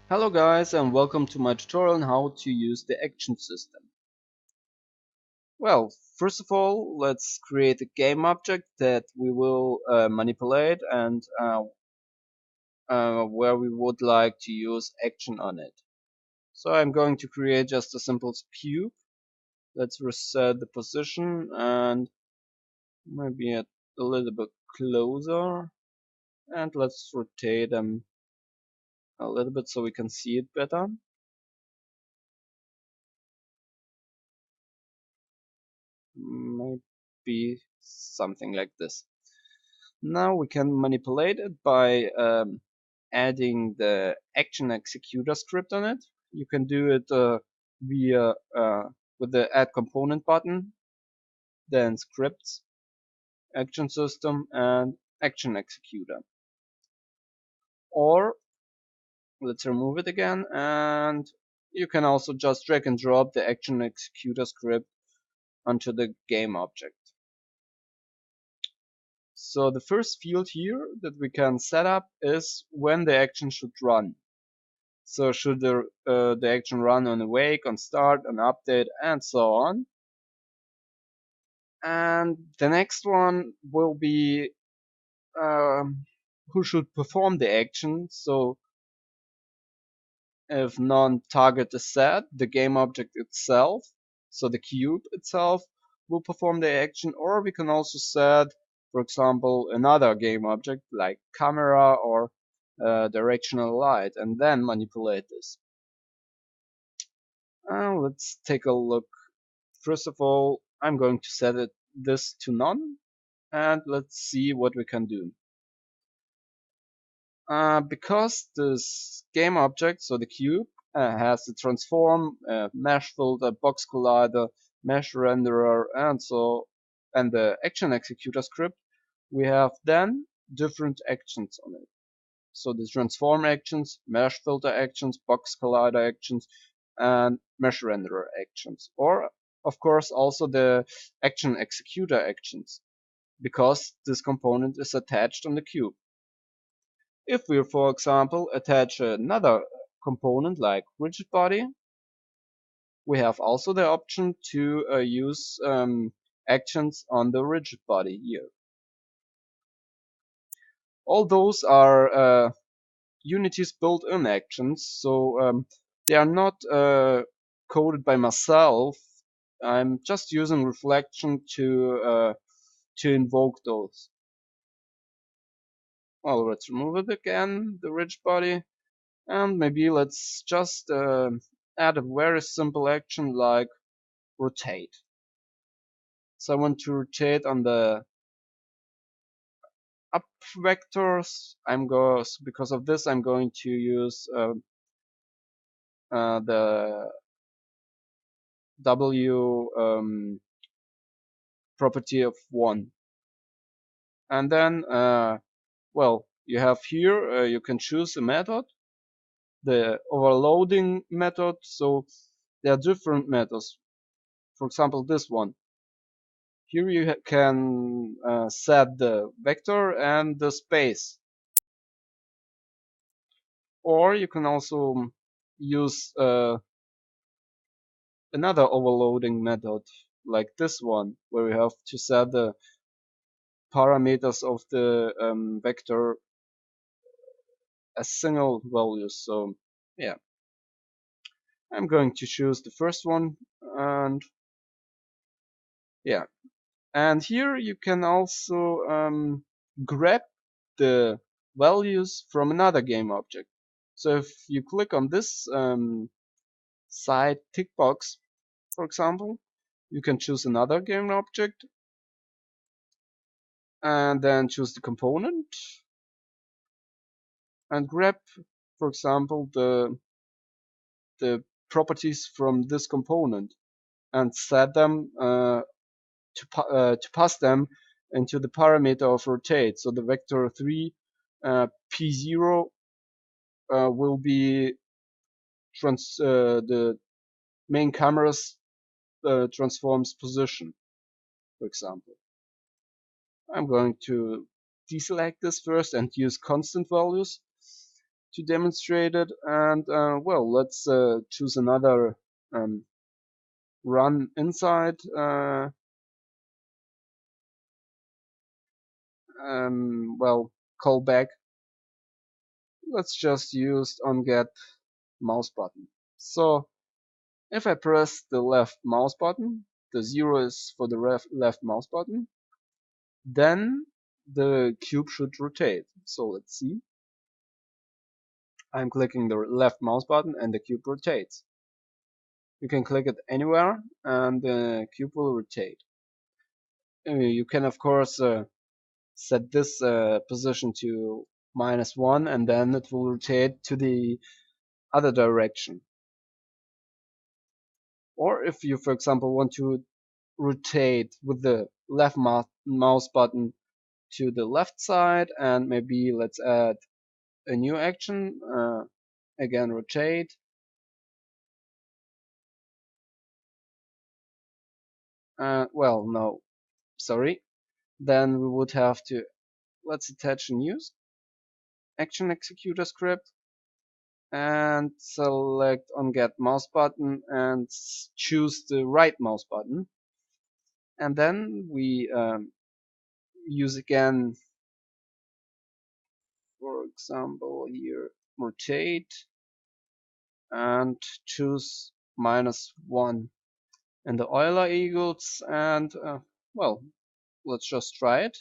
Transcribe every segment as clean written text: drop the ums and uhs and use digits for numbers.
Hello guys and welcome to my tutorial on how to use the action system. Well, first of all, let's create a game object that we will manipulate and where we would like to use action on it. So I'm going to create just a simple cube. Let's reset the position and maybe a little bit closer, and let's rotate them a little bit so we can see it better. Maybe something like this. Now we can manipulate it by adding the action executor script on it. You can do it via with the add component button, then scripts, action system, and action executor. Or let's remove it again, and you can also just drag and drop the action executor script onto the game object. So the first field here that we can set up is when the action should run. So should the action run on awake, on start, on update, and so on. And the next one will be who should perform the action. So if non-target is set, the game object itself, so the cube itself, will perform the action, or we can also set, for example, another game object like camera or directional light, and then manipulate this. Let's take a look. First of all, I'm going to set this to none, and let's see what we can do. Because this game object, so the cube, has the transform, mesh filter, box collider, mesh renderer, and the action executor script, we have then different actions on it. So the transform actions, mesh filter actions, box collider actions, and mesh renderer actions. Or, of course, also the action executor actions, because this component is attached on the cube. If we, for example, attach another component like rigid body, we have also the option to use actions on the rigid body here. All those are Unity's built-in actions, so they are not coded by myself. I'm just using Reflection to invoke those. Well, let's remove it again, the rigid body, and maybe let's just add a very simple action like rotate. So I want to rotate on the up vectors. Because of this I'm going to use the W property of 1. And then, well, you have here, you can choose a method, the overloading method. So there are different methods. For example, this one. Here you can set the vector and the space. Or you can also use another overloading method like this one, where we have to set the parameters of the vector as single values. So yeah, I'm going to choose the first one, and yeah, and here you can also grab the values from another game object. So if you click on this side tick box, for example, you can choose another game object and then choose the component and grab, for example, the properties from this component and set them to pass them into the parameter of rotate. So the vector 3 p0 will be the main camera's transforms position, for example. I'm going to deselect this first and use constant values. to demonstrate it. And well, let's choose another um, run inside well, callback. Let's just use onGet mouse button. So if I press the left mouse button, the 0 is for the left mouse button, then the cube should rotate. So let's see. I'm clicking the left mouse button and the cube rotates. You can click it anywhere and the cube will rotate. You can of course set this position to -1 and then it will rotate to the other direction. Or if you, for example, want to rotate with the left mouse button to the left side and maybe let's add a new action, again rotate, well no, sorry, then we would have to, let's attach a new action executor script and select onGet mouse button and choose the right mouse button, and then we use again, for example here, rotate and choose -1 in the Euler eagles, and well, let's just try it.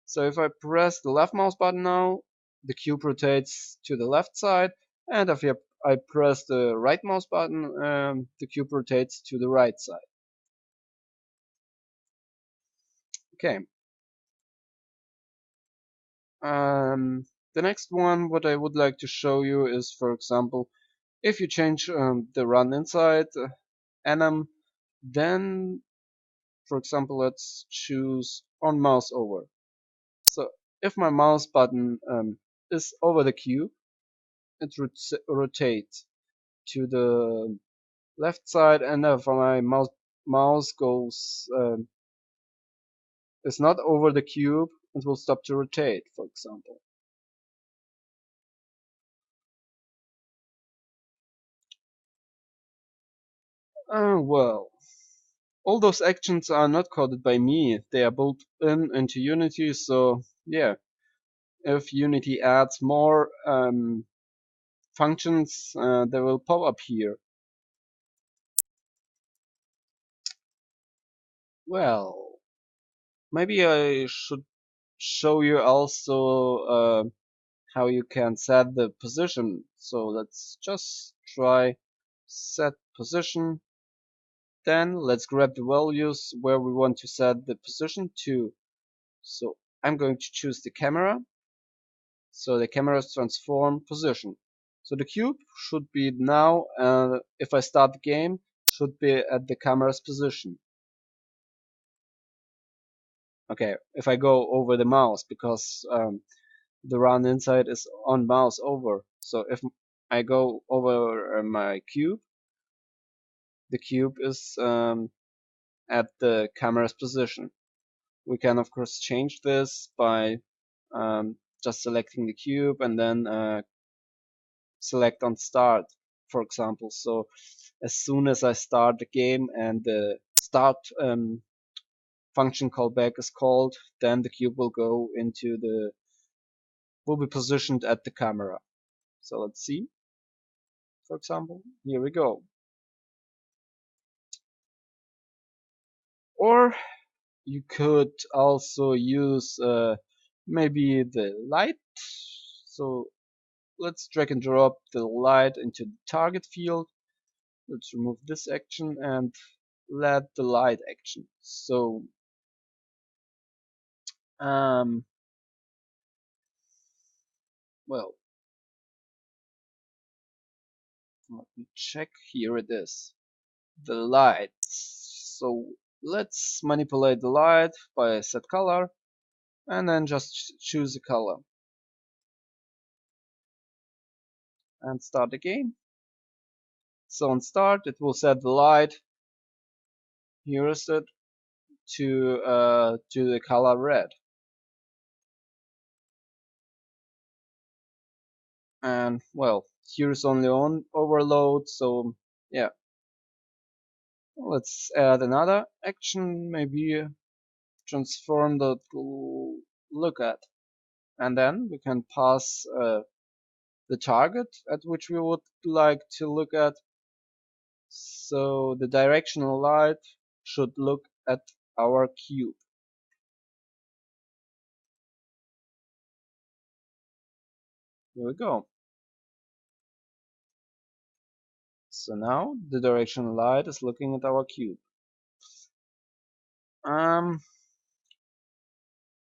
So if I press the left mouse button now, the cube rotates to the left side, and if I press the right mouse button, the cube rotates to the right side. Okay. The next one, what I would like to show you is, for example, if you change the run inside enum, then, for example, let's choose on mouse over. So if my mouse button is over the cube, it rotates to the left side, and if my mouse goes is not over the cube, it will stop to rotate, for example. Well, all those actions are not coded by me. They are built into Unity. So yeah, if Unity adds more functions, they will pop up here. Well, maybe I should show you also how you can set the position. So let's just try set position. Then let's grab the values where we want to set the position to. So I'm going to choose the camera. So the camera's transform position. So the cube should be now, if I start the game, should be at the camera's position. Okay, if I go over the mouse, because the run inside is on mouse over. So if I go over my cube, the cube is at the camera's position. We can of course change this by just selecting the cube and then select on start, for example. So as soon as I start the game and the start function callback is called, then the cube will go into the, will be positioned at the camera. So let's see, for example, here we go. Or you could also use maybe the light. So let's drag and drop the light into the target field. Let's remove this action and let the light action. So well, let me check. Here it is, the light. So let's manipulate the light by set color and then just choose a color and start the game. So on start, it will set the light. Here is it to the color red. And well, here's only on overload, so yeah. Let's add another action, maybe transform the look at, and then we can pass the target at which we would like to look at. So the directional light should look at our cube. Here we go. So now the directional light is looking at our cube. Um,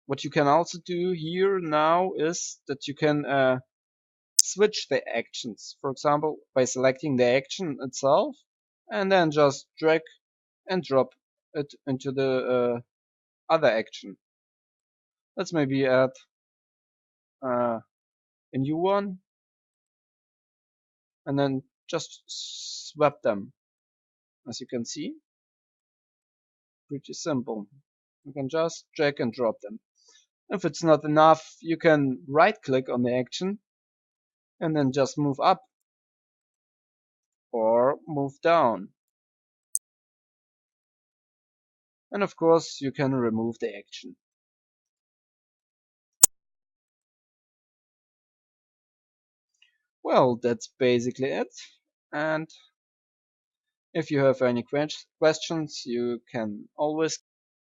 what you can also do here now is that you can switch the actions. For example, by selecting the action itself and then just drag and drop it into the other action. Let's maybe add a new one and then just swap them. As you can see, pretty simple. You can just drag and drop them. If it's not enough, you can right click on the action and then just move up or move down. And of course, you can remove the action. Well, that's basically it. And if you have any questions, you can always